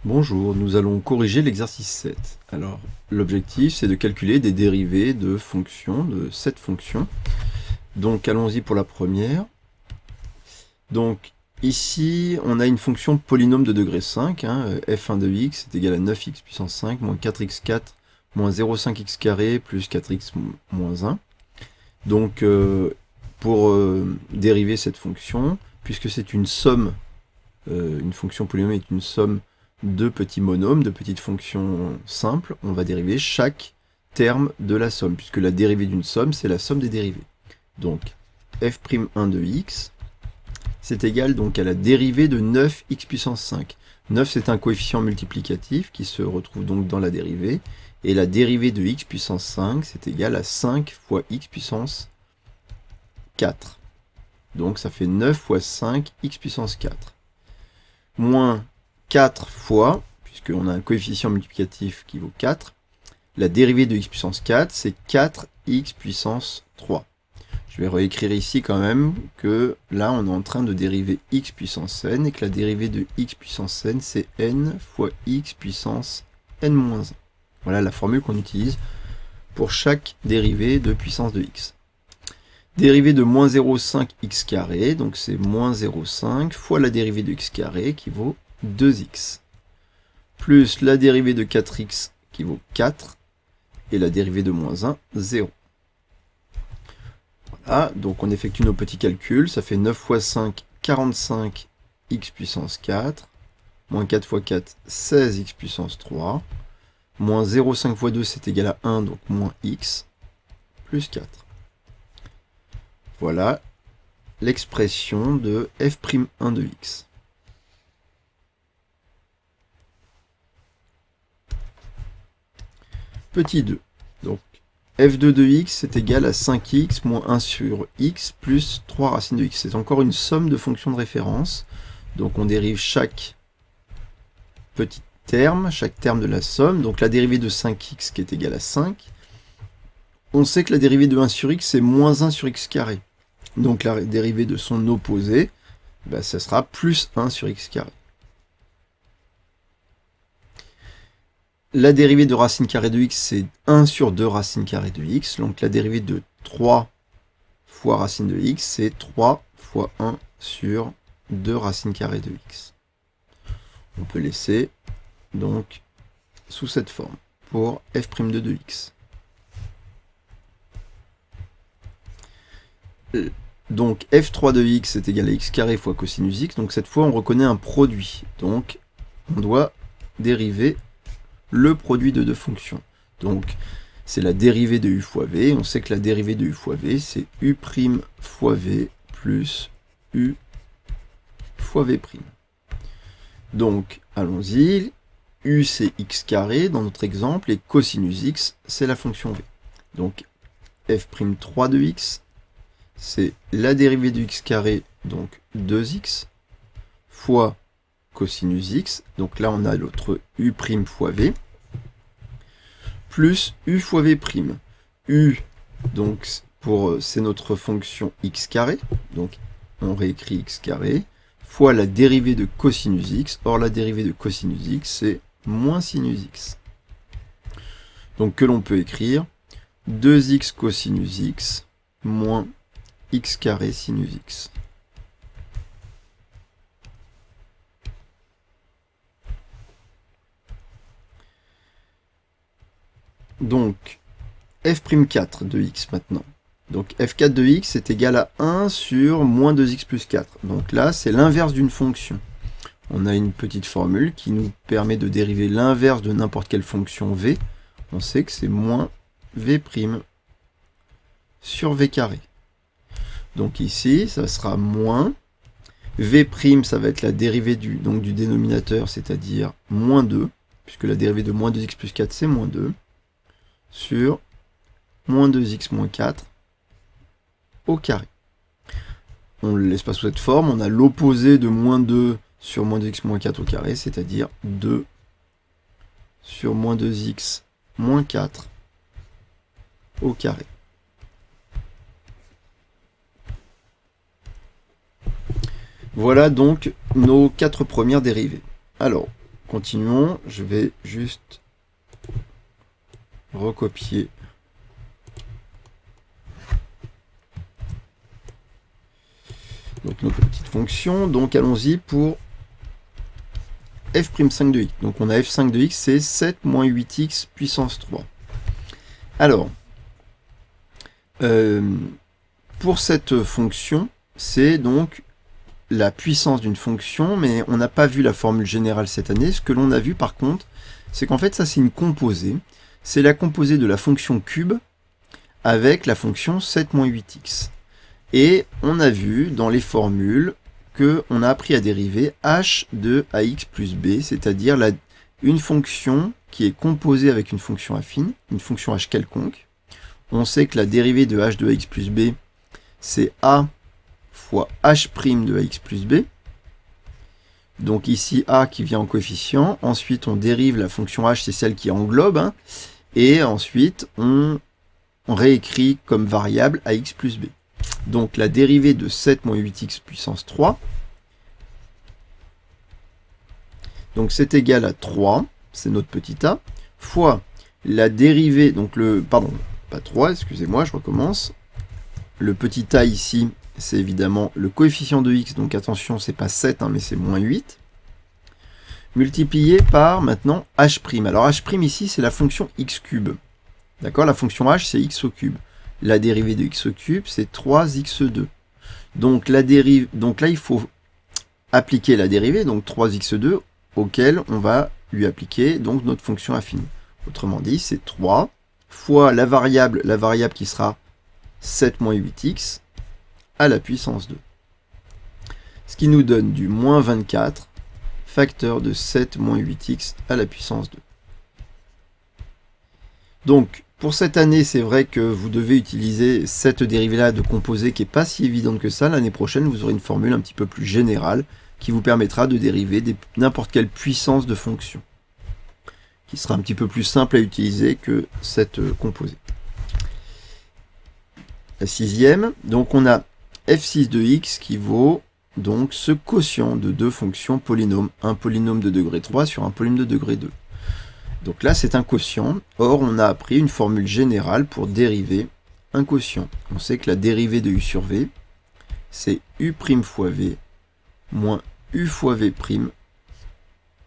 Bonjour, nous allons corriger l'exercice 7. Alors, l'objectif, c'est de calculer des dérivées de fonctions, de 7 fonctions. Donc, allons-y pour la première. Donc, ici, on a une fonction polynôme de degré 5, f1 de x est égal à 9x puissance 5 moins 4x4 moins 0,5x carré plus 4x moins 1. Donc, pour dériver cette fonction, puisque c'est une somme, une fonction polynôme est une somme de petits monômes, de petites fonctions simples, on va dériver chaque terme de la somme, puisque la dérivée d'une somme, c'est la somme des dérivées. Donc, f'1 de x, c'est égal donc à la dérivée de 9x puissance 5. 9, c'est un coefficient multiplicatif qui se retrouve donc dans la dérivée, et la dérivée de x puissance 5, c'est égal à 5 fois x puissance 4. Donc ça fait 9 fois 5 x puissance 4. Moins 4 fois, puisqu'on a un coefficient multiplicatif qui vaut 4, la dérivée de x puissance 4, c'est 4x puissance 3. Je vais réécrire ici quand même que là, on est en train de dériver x puissance n, et que la dérivée de x puissance n, c'est n fois x puissance n-1. Voilà la formule qu'on utilise pour chaque dérivée de puissance de x. Dérivée de moins 0,5 x carré, donc c'est moins 0,5 fois la dérivée de x carré qui vaut 2x, plus la dérivée de 4x qui vaut 4, et la dérivée de moins 1, 0. Voilà, donc on effectue nos petits calculs, ça fait 9 fois 5, 45 x puissance 4, moins 4 fois 4, 16 x puissance 3, moins 0,5 fois 2, c'est égal à 1, donc moins x, plus 4. Voilà l'expression de f'1 de x. Petit 2. Donc, f2 de x, c'est égal à 5x moins 1 sur x plus 3 racines de x. C'est encore une somme de fonctions de référence. Donc, on dérive chaque petit terme, chaque terme de la somme. Donc, la dérivée de 5x qui est égale à 5. On sait que la dérivée de 1 sur x, c'est moins 1 sur x carré. Donc, la dérivée de son opposé, ça sera plus 1 sur x carré. La dérivée de racine carrée de x, c'est 1 sur 2 racine carrée de x. Donc la dérivée de 3 fois racine de x, c'est 3 fois 1 sur 2 racine carrée de x. On peut laisser donc sous cette forme pour f'2 de x. Donc f3 de x est égal à x carré fois cosinus x. Donc cette fois, on reconnaît un produit. Donc on doit dériver le produit de deux fonctions. Donc, c'est la dérivée de u fois v. On sait que la dérivée de u fois v, c'est u' fois v plus u fois v'. Donc, allons-y. U, c'est x carré dans notre exemple, et cosinus x, c'est la fonction v. Donc, f'3 de x, c'est la dérivée de x carré, donc 2x, fois cosinus x, donc là on a l'autre u' fois v, plus u fois v'. U, donc c'est notre fonction x carré, donc on réécrit x carré, fois la dérivée de cosinus x, or la dérivée de cosinus x c'est moins sinus x. Donc que l'on peut écrire 2x cosinus x moins x carré sinus x. Donc, f'4 de x maintenant. Donc, f4 de x est égal à 1 sur moins 2x plus 4. Donc là, c'est l'inverse d'une fonction. On a une petite formule qui nous permet de dériver l'inverse de n'importe quelle fonction v. On sait que c'est moins v' sur v carré. Donc ici, ça sera moins. v', ça va être la dérivée du dénominateur, c'est-à-dire moins 2, puisque la dérivée de moins 2x plus 4, c'est moins 2. Sur moins 2x moins 4 au carré. On ne le laisse pas sous cette forme, on a l'opposé de moins 2 sur moins 2x moins 4 au carré, c'est-à-dire 2 sur moins 2x moins 4 au carré. Voilà donc nos 4 premières dérivées. Alors, continuons. Je vais juste recopier. Donc notre petite fonction. Donc allons-y pour f'5 de x. Donc on a f5 de x, c'est 7 moins 8x puissance 3. Alors, pour cette fonction, c'est donc la puissance d'une fonction, mais on n'a pas vu la formule générale cette année. Ce que l'on a vu par contre, c'est qu'en fait ça c'est une composée. C'est la composée de la fonction cube avec la fonction 7 moins 8x. Et on a vu dans les formules qu'on a appris à dériver h de ax plus b, c'est-à-dire une fonction qui est composée avec une fonction affine, une fonction h quelconque. On sait que la dérivée de h de ax plus b, c'est a fois h' de ax plus b. Donc ici a qui vient en coefficient. Ensuite on dérive la fonction h, c'est celle qui englobe. Hein, et ensuite on réécrit comme variable ax plus b. Donc la dérivée de 7 moins 8x puissance 3, donc c'est égal à 3, c'est notre petit a, fois la dérivée, donc pas 3, excusez-moi, je recommence. Le petit a ici, c'est évidemment le coefficient de x, donc attention, c'est pas 7, hein, mais c'est moins 8, multiplié par maintenant h'. Alors h' ici, c'est la fonction x cube. D'accord, la fonction h, c'est x au cube. La dérivée de x au cube, c'est 3x2. Donc là, il faut appliquer la dérivée, donc 3x2, auquel on va lui appliquer donc notre fonction affine. Autrement dit, c'est 3 fois la variable qui sera 7 moins 8x à la puissance 2. Ce qui nous donne du moins 24, facteur de 7 moins 8x à la puissance 2. Donc, pour cette année, c'est vrai que vous devez utiliser cette dérivée-là de composé qui n'est pas si évidente que ça. L'année prochaine, vous aurez une formule un petit peu plus générale qui vous permettra de dériver n'importe quelle puissance de fonction, qui sera un petit peu plus simple à utiliser que cette composée. La sixième, donc on a f6 de x qui vaut donc ce quotient de deux fonctions polynômes, un polynôme de degré 3 sur un polynôme de degré 2. Donc là, c'est un quotient. Or, on a appris une formule générale pour dériver un quotient. On sait que la dérivée de u sur v, c'est u' fois v moins u fois v'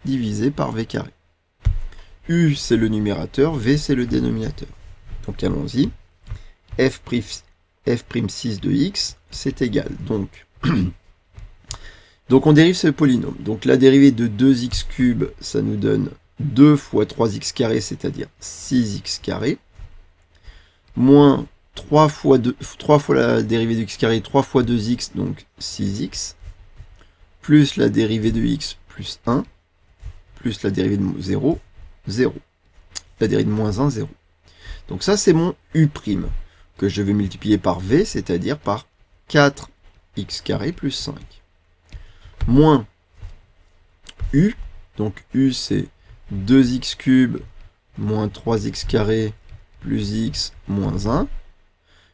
divisé par v carré. U, c'est le numérateur, v, c'est le dénominateur. Donc, allons-y. f'6 de x, c'est égal. Donc, on dérive ce polynôme. Donc, la dérivée de 2x cube, ça nous donne 2 fois 3x carré, c'est-à-dire 6x carré, moins 3 fois la dérivée de x carré, 3 fois 2x, donc 6x, plus la dérivée de x plus 1, plus la dérivée de 0, 0. La dérivée de moins 1, 0. Donc ça, c'est mon u', que je vais multiplier par v, c'est-à-dire par 4x carré plus 5. Moins u, donc u, c'est 2x cube moins 3x carré plus x moins 1,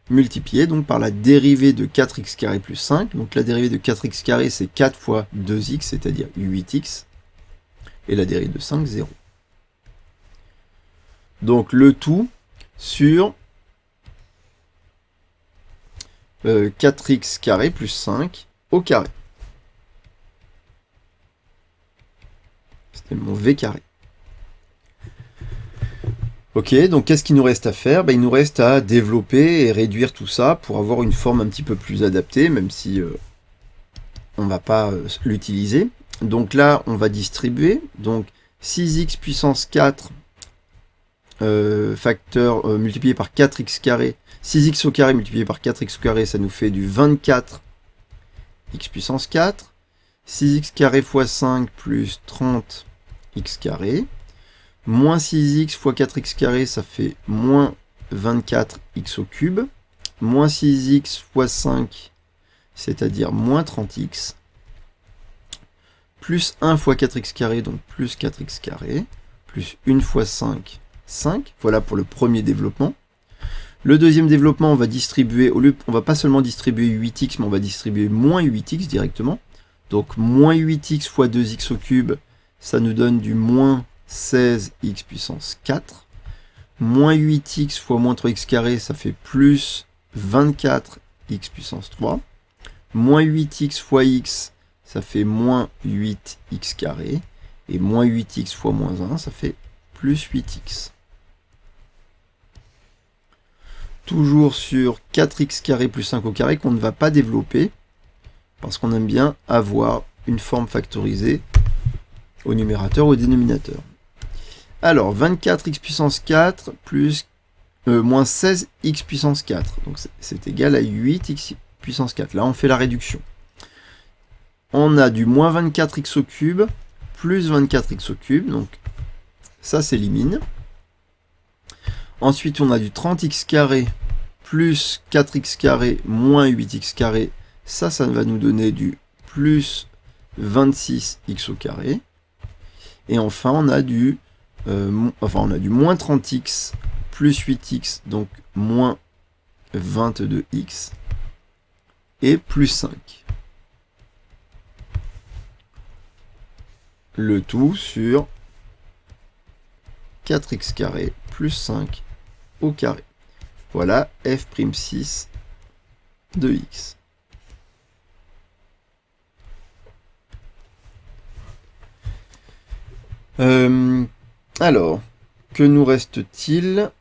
multiplié donc par la dérivée de 4x carré plus 5. Donc la dérivée de 4x carré, c'est 4 fois 2x, c'est-à-dire 8x, et la dérivée de 5, 0. Donc le tout sur 4x carré plus 5 au carré. C'était mon v carré. Ok, donc qu'est-ce qu'il nous reste à faire? Il nous reste à développer et réduire tout ça pour avoir une forme un petit peu plus adaptée, même si on ne va pas l'utiliser. Donc là, on va distribuer. Donc 6x puissance 4 facteur multiplié par 4x carré. 6x au carré multiplié par 4x au carré, ça nous fait du 24x puissance 4. 6x carré fois 5 plus 30x carré. Moins 6x fois 4x carré, ça fait moins 24x au cube. Moins 6x fois 5, c'est-à-dire moins 30x. Plus 1 fois 4x carré, donc plus 4x carré. Plus 1 fois 5, 5. Voilà pour le premier développement. Le deuxième développement, on va distribuer, on va pas seulement distribuer 8x, mais on va distribuer moins 8x directement. Donc moins 8x fois 2x au cube, ça nous donne du moins 16x puissance 4. Moins 8x fois moins 3x carré, ça fait plus 24x puissance 3. Moins 8x fois x, ça fait moins 8x carré. Et moins 8x fois moins 1, ça fait plus 8x. Toujours sur 4x carré plus 5 au carré qu'on ne va pas développer, parce qu'on aime bien avoir une forme factorisée au numérateur ou au dénominateur. Alors, 24x puissance 4 plus moins 16x puissance 4. Donc, c'est égal à 8x puissance 4. Là, on fait la réduction. On a du moins 24x au cube plus 24x au cube. Donc, ça s'élimine. Ensuite, on a du 30x carré plus 4x carré moins 8x carré. Ça va nous donner du plus 26x au carré. Et enfin, on a du moins 30x plus 8x, donc moins 22x, et plus 5. Le tout sur 4x carré plus 5 au carré. Voilà f'6 de x. Alors, que nous reste-t-il?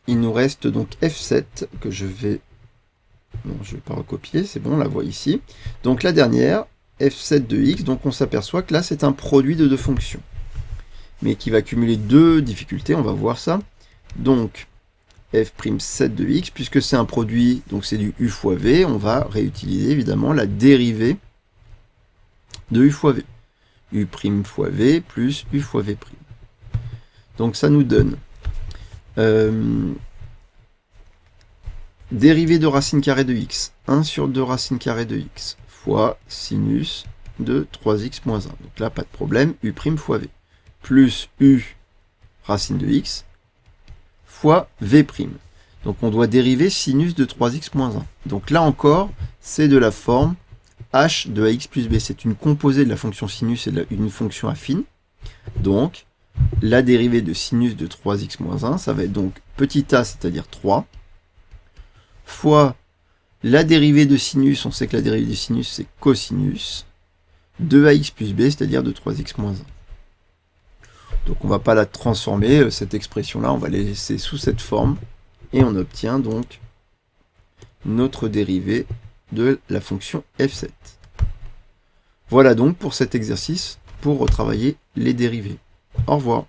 Il nous reste donc f7 que je vais... Non, je ne vais pas recopier, c'est bon, on la voit ici. Donc la dernière, f7 de x, donc on s'aperçoit que là c'est un produit de deux fonctions. Mais qui va cumuler deux difficultés, on va voir ça. Donc, f'7 de x, puisque c'est un produit, donc c'est du u fois v, on va réutiliser évidemment la dérivée de u fois v. u' fois v plus u fois v'. Donc ça nous donne dérivée de racine carrée de x, 1 sur 2 racine carrée de x, fois sinus de 3x moins 1. Donc là, pas de problème, u' fois v, plus u racine de x, fois v'. Donc on doit dériver sinus de 3x moins 1. Donc là encore, c'est de la forme h de ax plus b. C'est une composée de la fonction sinus et une fonction affine. Donc, la dérivée de sinus de 3x moins 1, ça va être donc petit a, c'est-à-dire 3, fois la dérivée de sinus, on sait que la dérivée de sinus, c'est cosinus, de ax plus b, c'est-à-dire de 3x moins 1. Donc on ne va pas la transformer, cette expression-là, on va la laisser sous cette forme, et on obtient donc notre dérivée de la fonction f7. Voilà donc pour cet exercice, pour retravailler les dérivées. Au revoir.